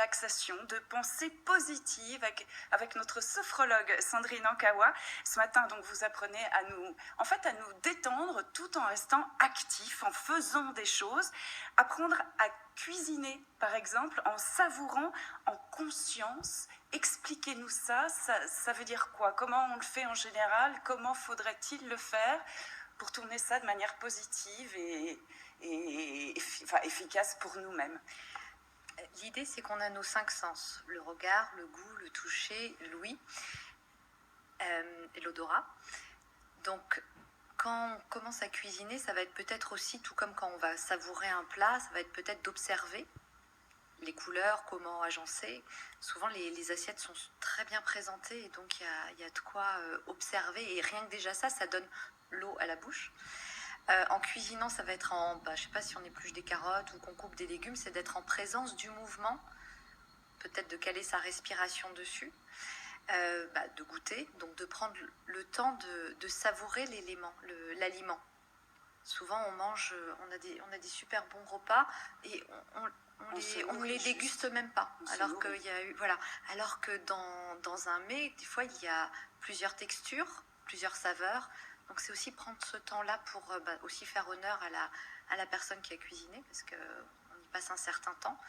relaxation, de pensée positive avec notre sophrologue Sandrine Ankawa. Ce matin, donc, vous apprenez à nous détendre tout en restant actifs, en faisant des choses. Apprendre à cuisiner, par exemple, en savourant, en conscience. Expliquez-nous ça veut dire quoi? Comment on le fait en général? Comment faudrait-il le faire pour tourner ça de manière positive et efficace pour nous-mêmes? L'idée, c'est qu'on a nos 5 sens, le regard, le goût, le toucher, l'ouïe et l'odorat. Donc, quand on commence à cuisiner, ça va être peut-être aussi, tout comme quand on va savourer un plat, ça va être peut-être d'observer les couleurs, comment agencer. Souvent, les assiettes sont très bien présentées, et donc il y a de quoi observer. Et rien que déjà ça donne l'eau à la bouche. En cuisinant, ça va être je ne sais pas si on épluche des carottes ou qu'on coupe des légumes, c'est d'être en présence du mouvement, peut-être de caler sa respiration dessus, de goûter, donc de prendre le temps de savourer l'aliment. Souvent, on a des super bons repas et on ne les déguste même pas. Alors que dans un mets, des fois, il y a plusieurs textures, plusieurs saveurs. Donc, c'est aussi prendre ce temps-là pour aussi faire honneur à la personne qui a cuisiné, parce qu'on y passe un certain temps.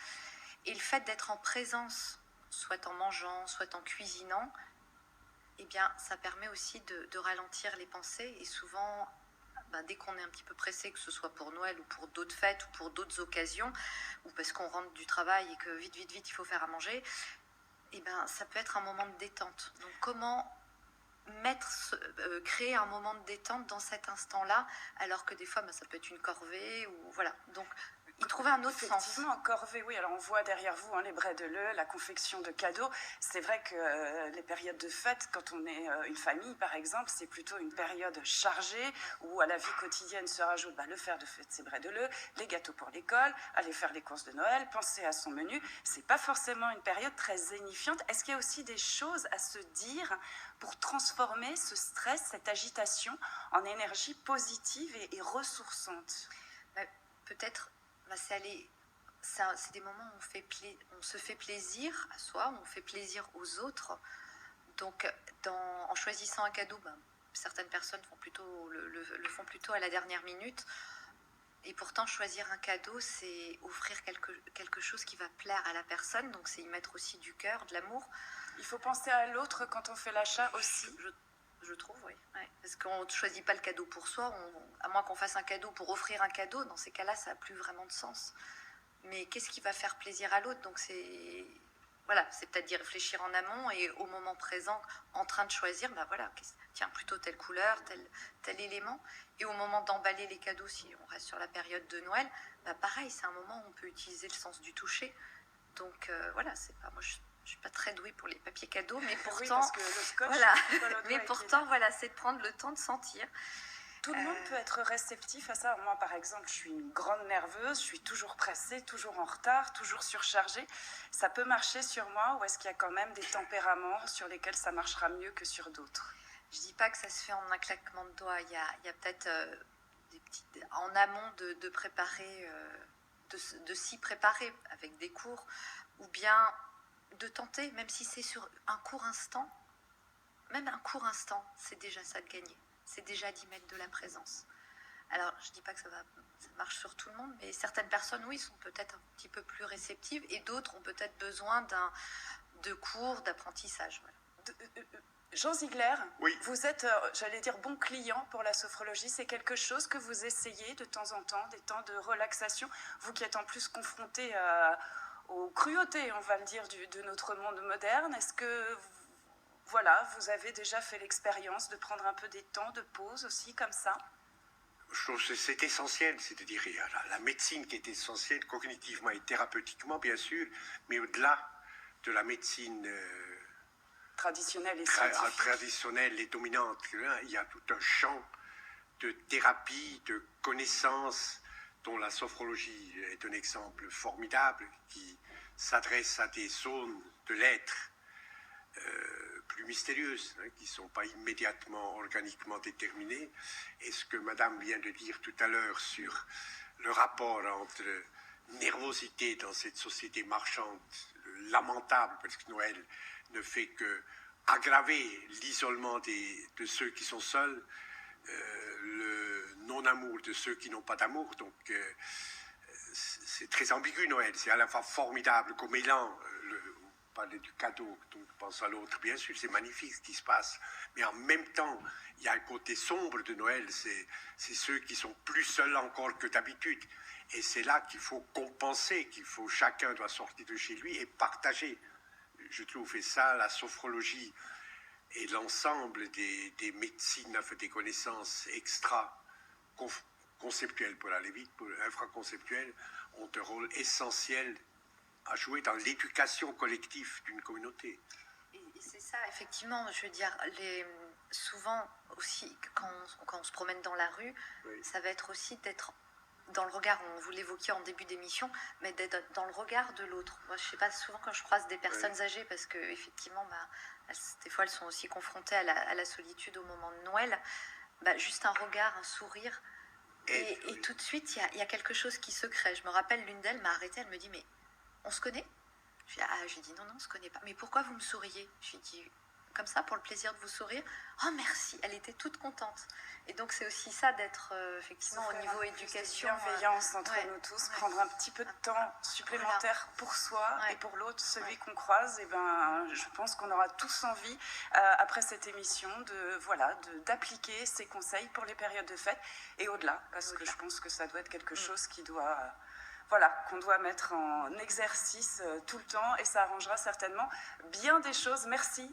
Et le fait d'être en présence, soit en mangeant, soit en cuisinant, eh bien, ça permet aussi de ralentir les pensées. Et souvent, dès qu'on est un petit peu pressé, que ce soit pour Noël ou pour d'autres fêtes ou pour d'autres occasions, ou parce qu'on rentre du travail et que vite, il faut faire à manger, eh bien, ça peut être un moment de détente. Donc, comment créer un moment de détente dans cet instant-là, alors que des fois, ça peut être une corvée, ou voilà. Donc, y trouver un autre sens. Effectivement, corvée, oui. Alors, on voit derrière vous les braies de lait, la confection de cadeaux. C'est vrai que les périodes de fête, quand on est une famille, par exemple, c'est plutôt une période chargée, où à la vie quotidienne se rajoute le faire de fête, ces braies de lait, les gâteaux pour l'école, aller faire les courses de Noël, penser à son menu. C'est pas forcément une période très zénifiante. Est-ce qu'il y a aussi des choses à se dire pour transformer ce stress, cette agitation, en énergie positive et ressourçante? Peut-être, c'est des moments où on se fait plaisir à soi, où on fait plaisir aux autres. Donc, en choisissant un cadeau, certaines personnes le font plutôt à la dernière minute. Et pourtant, choisir un cadeau, c'est offrir quelque chose qui va plaire à la personne. Donc, c'est y mettre aussi du cœur, de l'amour. Il faut penser à l'autre quand on fait l'achat aussi. Je trouve, oui. Ouais. Parce qu'on ne choisit pas le cadeau pour soi, à moins qu'on fasse un cadeau pour offrir un cadeau. Dans ces cas-là, ça n'a plus vraiment de sens. Mais qu'est-ce qui va faire plaisir à l'autre? Donc, c'est peut-être d'y réfléchir en amont et au moment présent, en train de choisir, tiens, plutôt telle couleur, tel élément. Et au moment d'emballer les cadeaux, si on reste sur la période de Noël, pareil, c'est un moment où on peut utiliser le sens du toucher. Donc, c'est pas... Moi, je suis pas très douée pour les papiers cadeaux, mais pourtant, oui, parce que le scotch, c'est de prendre le temps de sentir. Tout le monde peut être réceptif à ça. Moi, par exemple, je suis une grande nerveuse, je suis toujours pressée, toujours en retard, toujours surchargée. Ça peut marcher sur moi, ou est-ce qu'il y a quand même des tempéraments sur lesquels ça marchera mieux que sur d'autres? Je dis pas que ça se fait en un claquement de doigts. Il y a peut-être en amont de préparer, de s'y préparer avec des cours, ou bien de tenter, même si c'est sur un court instant, c'est déjà ça de gagner. C'est déjà d'y mettre de la présence. Alors, je ne dis pas que ça marche sur tout le monde, mais certaines personnes, oui, sont peut-être un petit peu plus réceptives, et d'autres ont peut-être besoin de cours, d'apprentissage. Voilà. Jean Ziegler, oui. Vous êtes, j'allais dire, bon client pour la sophrologie. C'est quelque chose que vous essayez de temps en temps, des temps de relaxation, vous qui êtes en plus confronté aux cruautés, on va le dire, de notre monde moderne. Est-ce que vous avez déjà fait l'expérience de prendre un peu des temps de pause aussi, comme ça? Je trouve que c'est essentiel, c'est-à-dire la médecine qui est essentielle cognitivement et thérapeutiquement, bien sûr, mais au-delà de la médecine traditionnelle et scientifique. Traditionnelle et dominante, il y a tout un champ de thérapie, de connaissances, dont la sophrologie est un exemple formidable, qui s'adresse à des zones de l'être plus mystérieuses, qui ne sont pas immédiatement organiquement déterminées. Et ce que Madame vient de dire tout à l'heure sur le rapport entre nervosité dans cette société marchande lamentable, parce que Noël ne fait que aggraver l'isolement de ceux qui sont seuls, le non-amour de ceux qui n'ont pas d'amour. Donc c'est très ambigu Noël, c'est à la fois formidable comme élan. Vous parlez du cadeau, donc je pense à l'autre, bien sûr, c'est magnifique ce qui se passe, mais en même temps, il y a un côté sombre de Noël, c'est ceux qui sont plus seuls encore que d'habitude. Et c'est là qu'il faut compenser, chacun doit sortir de chez lui et partager. Je trouve, et ça, la sophrologie et l'ensemble des médecines, des connaissances extra-conceptuelles, pour aller vite, pour infraconceptuelles, ont un rôle essentiel à jouer dans l'éducation collective d'une communauté. Et c'est ça, effectivement, je veux dire, souvent aussi, quand on se promène dans la rue, oui, ça va être aussi d'être dans le regard, vous l'évoquiez en début d'émission, mais d'être dans le regard de l'autre. Moi, je ne sais pas, souvent quand je croise des personnes âgées, parce qu'effectivement, des fois, elles sont aussi confrontées à la solitude au moment de Noël, juste un regard, un sourire, et tout de suite, il y a quelque chose qui se crée. Je me rappelle, l'une d'elles m'a arrêtée, elle me dit, mais on se connaît ? J'ai dit, non, on ne se connaît pas. Mais pourquoi vous me souriez ? J'ai dit, comme ça, pour le plaisir de vous sourire. Oh, merci, elle était toute contente. Et donc, c'est aussi ça d'être, effectivement, au niveau éducation. Bienveillance entre nous tous, prendre un petit peu de temps supplémentaire pour soi et pour l'autre, celui qu'on croise. Et je pense qu'on aura tous envie, après cette émission, d'appliquer ces conseils pour les périodes de fête et au-delà, parce que je pense que ça doit être quelque chose qui doit... qu'on doit mettre en exercice tout le temps, et ça arrangera certainement bien des choses. Merci